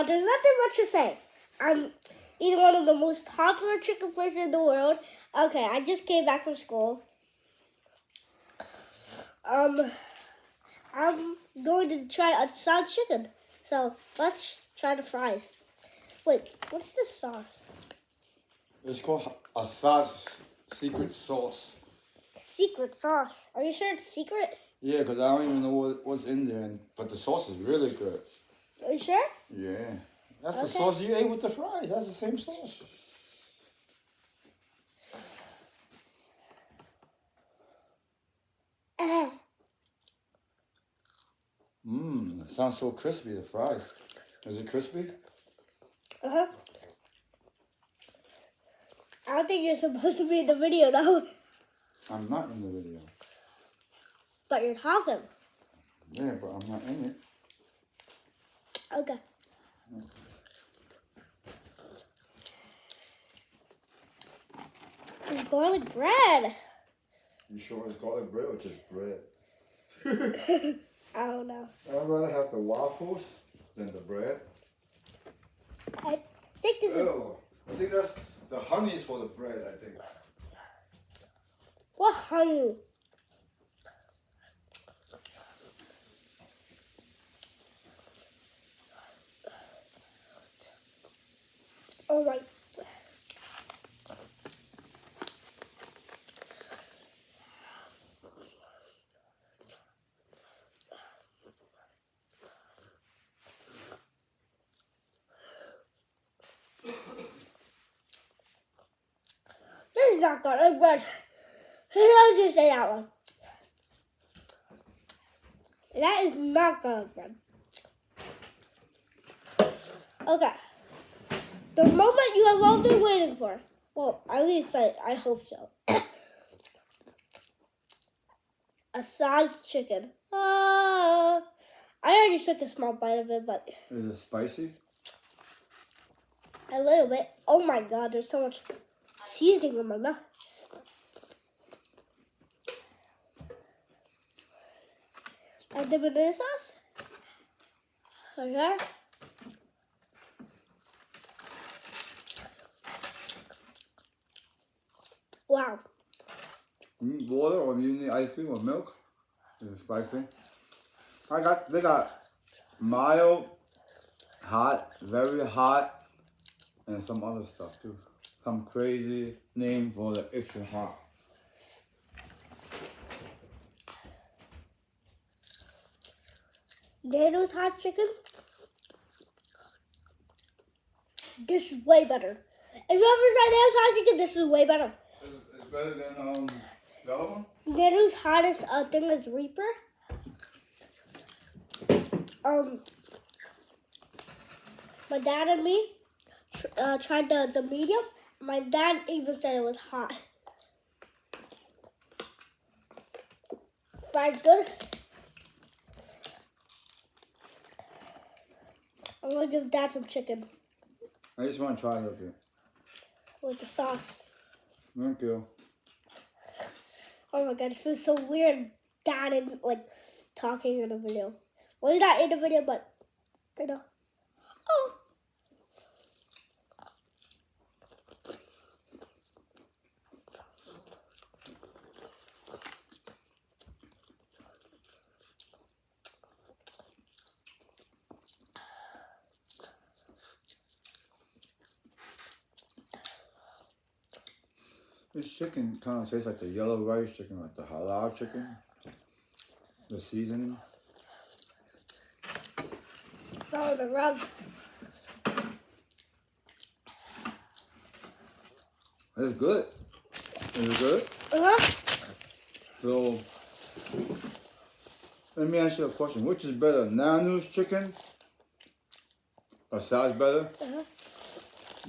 there's nothing much to say. I'm eating one of the most popular chicken places in the world. Okay, I just came back from school. I'm going to try a side chicken. So let's try the fries. Wait, what's this sauce? It's called a sauce, secret sauce. Secret sauce. Are you sure it's secret? Yeah, because I don't even know what's in there, but the sauce is really good. Are you sure? Yeah. That's the Okay. sauce you ate with the fries. That's the same sauce. It sounds so crispy, the fries. Is it crispy? Uh-huh. I don't think you're supposed to be in the video now. I'm not in the video. But you're talking. Yeah, but I'm not in it. Okay. It's garlic bread. You sure it's garlic bread or just bread? I don't know. I'd rather have the waffles than the bread. I think this is... Oh, I think that's the honey is for the bread, I think. What honey? Oh my... This is not garlic bread. How did you say that one? That is not garlic bread. Okay. The moment you have all been waiting for. Well, at least I hope so. A sauce chicken. I already took a small bite of it, but Is it spicy? a little bit. Oh my god, there's so much seasoning in my mouth. And the banana sauce. Okay. Wow. You need water or you need ice cream or milk? Is it spicy? They got mild, hot, very hot, and some other stuff too. Some crazy name for the extra hot. Nano's hot chicken. This is way better. If you ever tried Nano's hot chicken, this is way better. It's better than the other one? Nano's hottest thing is Reaper. My dad and me tried the medium. My dad even said it was hot. Fried good. I'm gonna give Dad some chicken I just want to try it a bit. with the sauce. Thank you. Oh my god, it feels so weird, Dad and like talking in a video. Well, he's not in the video, but you know. Oh. This chicken kind of tastes like the yellow rice chicken, like the halal chicken. The seasoning. Follow the rub. It's good. Is it good? So, let me ask you a question. Which is better, Nanu's chicken or Sal's better?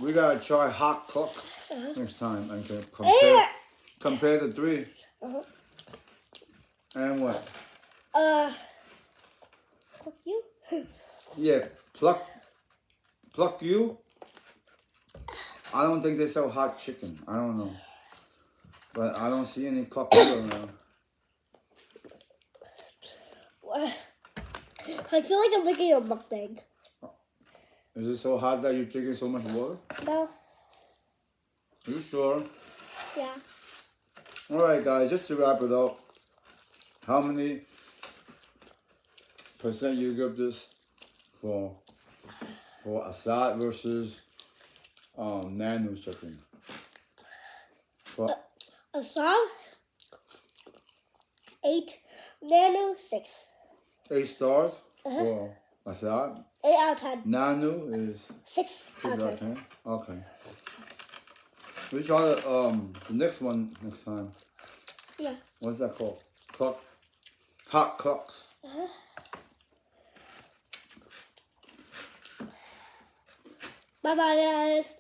We gotta try hot cook next time and compare the three. And what? Cook you? Yeah, pluck you. I don't think they sell hot chicken. I don't know. But I don't see any cluck you around. I feel like I'm making a mukbang. Is it so hot that you're drinking so much water? No. You sure? Yeah. Alright guys, just to wrap it up, how many percent you give this for Assad versus Nanu chicken? For Assad 8, Nanu 6. 8 stars for Assad. 8 out of 10. Nanu is 6 6 out out of of 10. 10. Okay. We try the next one next time. Yeah. What's that called? Hot clocks. Bye bye guys.